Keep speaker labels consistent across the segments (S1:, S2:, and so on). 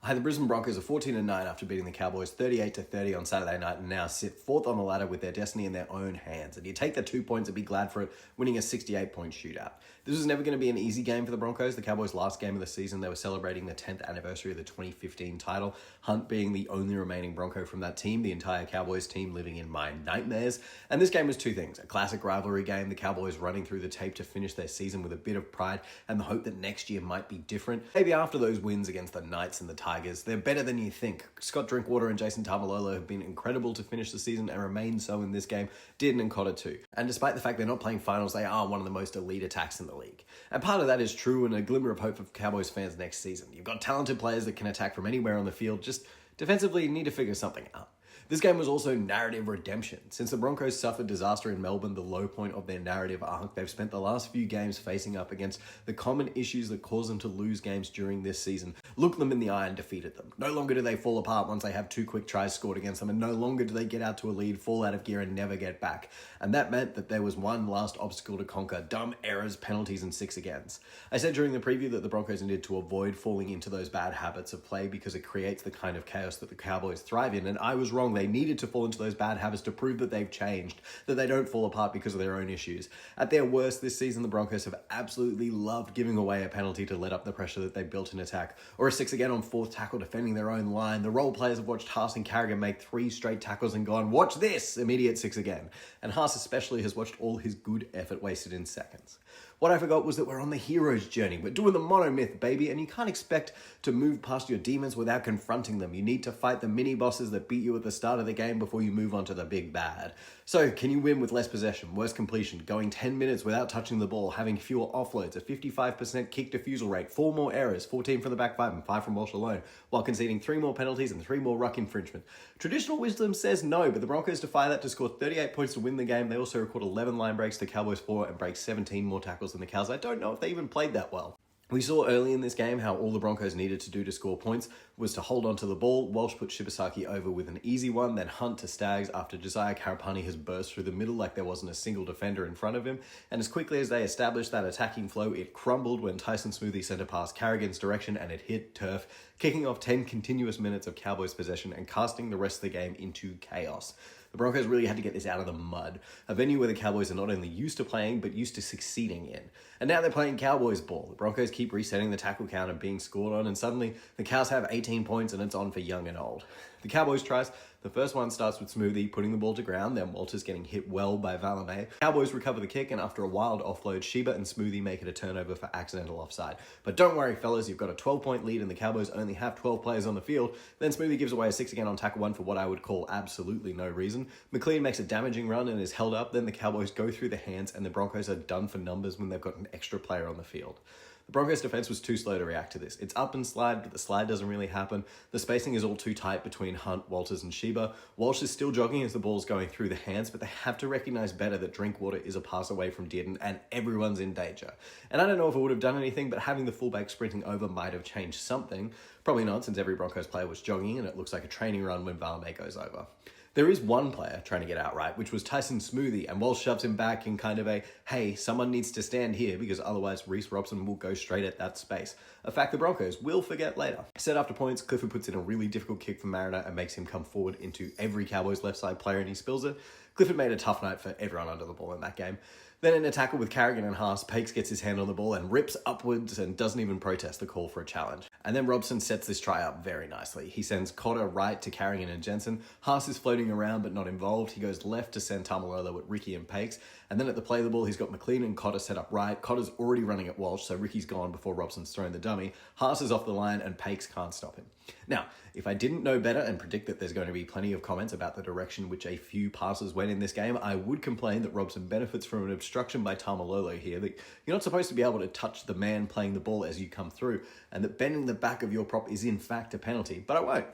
S1: Hi, the Brisbane Broncos are 14-9 after beating the Cowboys 38-30 on Saturday night and now sit fourth on the ladder with their destiny in their own hands. And you take the 2 points and be glad for it, winning a 68-point shootout. This was never going to be an easy game for the Broncos. The Cowboys' last game of the season, they were celebrating the 10th anniversary of the 2015 title, Hunt being the only remaining Bronco from that team, the entire Cowboys team living in my nightmares. And this game was two things: a classic rivalry game, the Cowboys running through the tape to finish their season with a bit of pride and the hope that next year might be different. Maybe after those wins against the Knights and the Tigers, they're better than you think. Scott Drinkwater and Jason Taumalolo have been incredible to finish the season and remain so in this game. Dearden and Cotter too. And despite the fact they're not playing finals, they are one of the most elite attacks in the league. And part of that is true and a glimmer of hope for Cowboys fans next season. You've got talented players that can attack from anywhere on the field, just defensively you need to figure something out. This game was also narrative redemption. Since the Broncos suffered disaster in Melbourne, the low point of their narrative arc, they've spent the last few games facing up against the common issues that cause them to lose games during this season, looked them in the eye and defeated them. No longer do they fall apart once they have two quick tries scored against them, and no longer do they get out to a lead, fall out of gear, and never get back. And that meant that there was one last obstacle to conquer: dumb errors, penalties, and six agains. I said during the preview that the Broncos needed to avoid falling into those bad habits of play because it creates the kind of chaos that the Cowboys thrive in, and I was wrong. They needed to fall into those bad habits to prove that they've changed, that they don't fall apart because of their own issues. At their worst this season, the Broncos have absolutely loved giving away a penalty to let up the pressure that they built in attack, or a six again on fourth tackle defending their own line. The role players have watched Haas and Carrigan make 3 straight tackles and gone, watch this, immediate six again. And Haas especially has watched all his good effort wasted in seconds. What I forgot was that we're on the hero's journey. We're doing the monomyth, baby, and you can't expect to move past your demons without confronting them. You need to fight the mini-bosses that beat you at the start of the game before you move on to the big bad. So, can you win with less possession, worse completion, going 10 minutes without touching the ball, having fewer offloads, a 55% kick defusal rate, 4 more errors, 14 from the back 5 and 5 from Walsh alone, while conceding 3 more penalties and 3 more ruck infringement? Traditional wisdom says no, but the Broncos defy that to score 38 points to win the game. They also record 11 line breaks to Cowboys 4 and break 17 more tackles than the Cows. I don't know if they even played that well. We saw early in this game how all the Broncos needed to do to score points was to hold on to the ball. Walsh put Shibasaki over with an easy one, then Hunt to Staggs after Josiah Karapani has burst through the middle like there wasn't a single defender in front of him. And as quickly as they established that attacking flow, it crumbled when Tyson Smoothie sent a pass Carrigan's direction and it hit turf, kicking off 10 continuous minutes of Cowboys possession and casting the rest of the game into chaos. The Broncos really had to get this out of the mud, a venue where the Cowboys are not only used to playing, but used to succeeding in. And now they're playing Cowboys ball. The Broncos keep resetting the tackle count and being scored on, and suddenly the Cows have 18 points and it's on for young and old. The Cowboys tries. The first one starts with Smoothie putting the ball to ground, then Walters getting hit well by Valame. Cowboys recover the kick, and after a wild offload, Sheba and Smoothie make it a turnover for accidental offside. But don't worry, fellas, you've got a 12-point lead and the Cowboys only have 12 players on the field. Then Smoothie gives away a 6 again on tackle 1 for what I would call absolutely no reason. McLean makes a damaging run and is held up. Then the Cowboys go through the hands, and the Broncos are done for numbers when they've got an extra player on the field. The Broncos defense was too slow to react to this. It's up and slide, but the slide doesn't really happen. The spacing is all too tight between Hunt, Walters, and Sheba. Walsh is still jogging as the ball's going through the hands, but they have to recognize better that Drinkwater is a pass away from Dearden and everyone's in danger. And I don't know if it would have done anything, but having the fullback sprinting over might have changed something. Probably not, since every Broncos player was jogging and it looks like a training run when Valame goes over. There is one player trying to get out right, which was Tyson Smoothie, and Walsh shoves him back in kind of a, hey, someone needs to stand here because otherwise Reece Robson will go straight at that space. A fact the Broncos will forget later. Set after points, Clifford puts in a really difficult kick for Mariner and makes him come forward into every Cowboys left side player and he spills it. Clifford made a tough night for everyone under the ball in that game. Then in a tackle with Carrigan and Haas, Pakes gets his hand on the ball and rips upwards and doesn't even protest the call for a challenge. And then Robson sets this try up very nicely. He sends Cotter right to Carrigan and Jensen. Haas is floating around but not involved. He goes left to send Taumalolo at Ricky and Pakes. And then at the play of the ball, he's got McLean and Cotter set up right. Cotter's already running at Walsh, so Ricky's gone before Robson's thrown the dummy. Haas is off the line and Pakes can't stop him. Now, if I didn't know better and predict that there's going to be plenty of comments about the direction which a few passes went in this game, I would complain that Robson benefits from an obstruction by Taumalolo here, that you're not supposed to be able to touch the man playing the ball as you come through, and that bending the back of your prop is in fact a penalty, but I won't.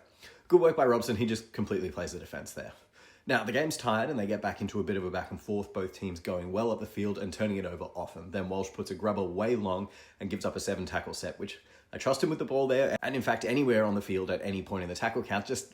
S1: Good work by Robson, he just completely plays the defense there. Now, the game's tied and they get back into a bit of a back and forth, both teams going well up the field and turning it over often. Then Walsh puts a grubber way long and gives up a 7-tackle set, which I trust him with the ball there, and in fact anywhere on the field at any point in the tackle count. Just,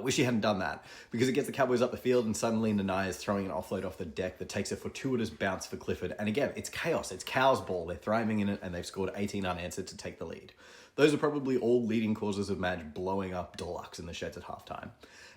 S1: wish he hadn't done that, because it gets the Cowboys up the field and suddenly Nanai is throwing an offload off the deck that takes a fortuitous bounce for Clifford. And again, it's chaos, it's Cows ball, they're thriving in it and they've scored 18 unanswered to take the lead. Those are probably all leading causes of Madge blowing up deluxe in the sheds at halftime.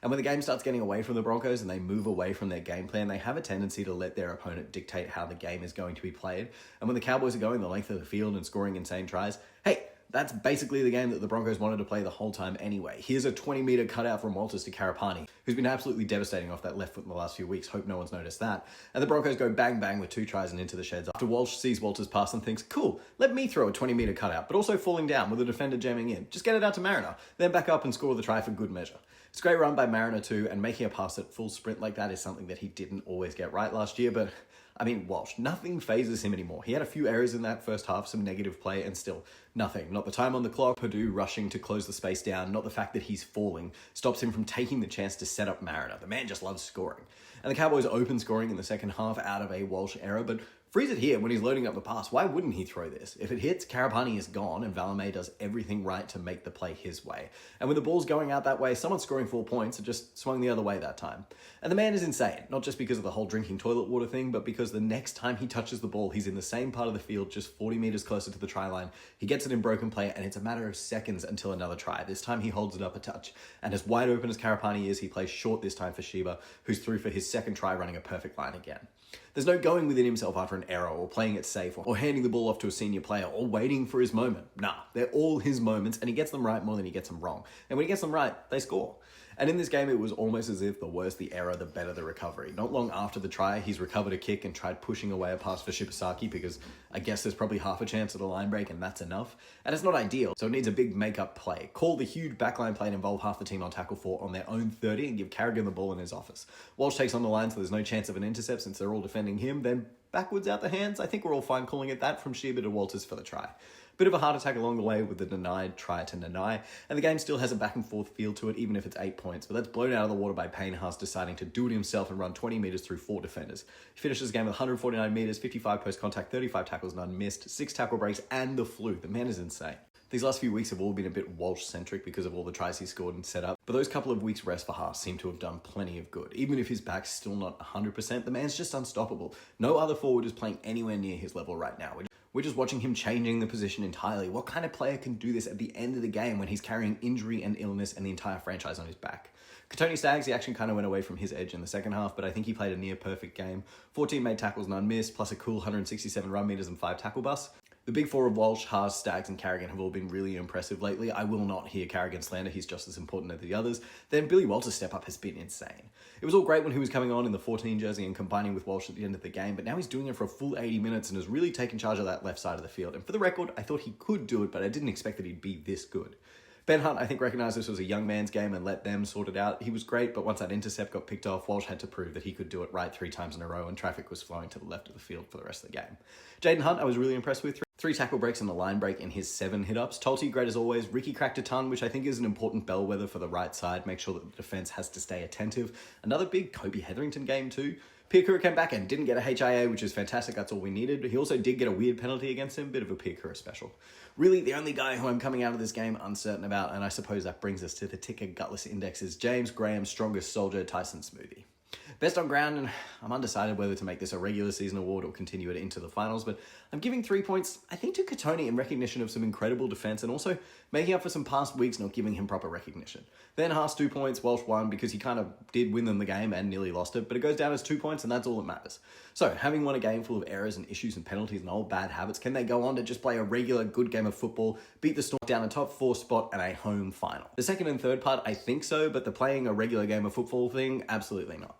S1: And when the game starts getting away from the Broncos and they move away from their game plan, they have a tendency to let their opponent dictate how the game is going to be played. And when the Cowboys are going the length of the field and scoring insane tries, hey, that's basically the game that the Broncos wanted to play the whole time anyway. Here's a 20-meter cutout from Walters to Carapani, who's been absolutely devastating off that left foot in the last few weeks. Hope no one's noticed that. And the Broncos go bang bang with 2 tries and into the sheds after Walsh sees Walters pass and thinks, cool, let me throw a 20-meter cutout, but also falling down with a defender jamming in. Just get it out to Mariner, then back up and score the try for good measure. It's a great run by Mariner too, and making a pass at full sprint like that is something that he didn't always get right last year, but I mean, Walsh, nothing phases him anymore. He had a few errors in that first half, some negative play, and still nothing. Not the time on the clock, Purdue rushing to close the space down, not the fact that he's falling, stops him from taking the chance to set up Mariner. The man just loves scoring. And the Cowboys open scoring in the second half out of a Walsh error, but freeze it here when he's loading up the pass. Why wouldn't he throw this? If it hits, Carapani is gone, and Valame does everything right to make the play his way. And when the ball's going out that way, someone scoring 4 points, it just swung the other way that time. And the man is insane, not just because of the whole drinking toilet water thing, but because the next time he touches the ball, he's in the same part of the field, just 40 meters closer to the try line. He gets it in broken play, and it's a matter of seconds until another try. This time he holds it up a touch. And as wide open as Carapani is, he plays short this time for Sheba, who's through for his second try running a perfect line again. There's no going within himself after an error or playing it safe or handing the ball off to a senior player or waiting for his moment. Nah, they're all his moments, and he gets them right more than he gets them wrong. And when he gets them right, they score. And in this game, it was almost as if the worse the error, the better the recovery. Not long after the try, he's recovered a kick and tried pushing away a pass for Shibasaki because I guess there's probably half a chance at a line break and that's enough. And it's not ideal, so it needs a big make-up play. Call the huge backline play and involve half the team on tackle 4 on their own 30 and give Carrigan the ball in his office. Walsh takes on the line so there's no chance of an intercept since they're all defending him, then backwards out the hands. I think we're all fine calling it that from Sheba to Walters for the try. Bit of a heart attack along the way with the denied try to Nanai, and the game still has a back and forth feel to it even if it's 8 points, but that's blown out of the water by Payne-Haas deciding to do it himself and run 20 meters through 4 defenders. He finishes the game with 149 meters, 55 post contact, 35 tackles, none missed, 6 tackle breaks, and the fluke. The man is insane. These last few weeks have all been a bit Walsh-centric because of all the tries he scored and set up, but those couple of weeks rest for Haas seem to have done plenty of good. Even if his back's still not 100%, the man's just unstoppable. No other forward is playing anywhere near his level right now. We're just watching him changing the position entirely. What kind of player can do this at the end of the game when he's carrying injury and illness and the entire franchise on his back? Katoni Staggs, the action kind of went away from his edge in the second half, but I think he played a near-perfect game. 14 made tackles, none missed, plus a cool 167 run meters and 5 tackle busts. The big 4 of Walsh, Haas, Staggs, and Carrigan have all been really impressive lately. I will not hear Carrigan slander. He's just as important as the others. Then Billy Walters' step up has been insane. It was all great when he was coming on in the 14 jersey and combining with Walsh at the end of the game, but now he's doing it for a full 80 minutes and has really taken charge of that left side of the field. And for the record, I thought he could do it, but I didn't expect that he'd be this good. Ben Hunt, I think, recognised this was a young man's game and let them sort it out. He was great, but once that intercept got picked off, Walsh had to prove that he could do it right 3 times in a row, and traffic was flowing to the left of the field for the rest of the game. Jaden Hunt, I was really impressed with. 3 tackle breaks and a line break in his 7 hit-ups. Tolte, great as always. Ricky cracked a ton, which I think is an important bellwether for the right side. Make sure that the defence has to stay attentive. Another big Kobe Hetherington game too. Piakura came back and didn't get a HIA, which is fantastic. That's all we needed. He also did get a weird penalty against him. Bit of a Piakura special. Really, the only guy who I'm coming out of this game uncertain about, and I suppose that brings us to the ticker gutless index, is James Graham's strongest soldier, Tyson Smoothie. Best on ground, and I'm undecided whether to make this a regular season award or continue it into the finals, but I'm giving 3 points, I think, to Katoni in recognition of some incredible defense and also making up for some past weeks not giving him proper recognition. Then Haas 2 points, Walsh 1 because he kind of did win them the game and nearly lost it, but it goes down as 2 points and that's all that matters. So, having won a game full of errors and issues and penalties and old bad habits, can they go on to just play a regular good game of football, beat the Storm down a top 4 spot and a home final? The second and third part, I think so, but the playing a regular game of football thing, absolutely not.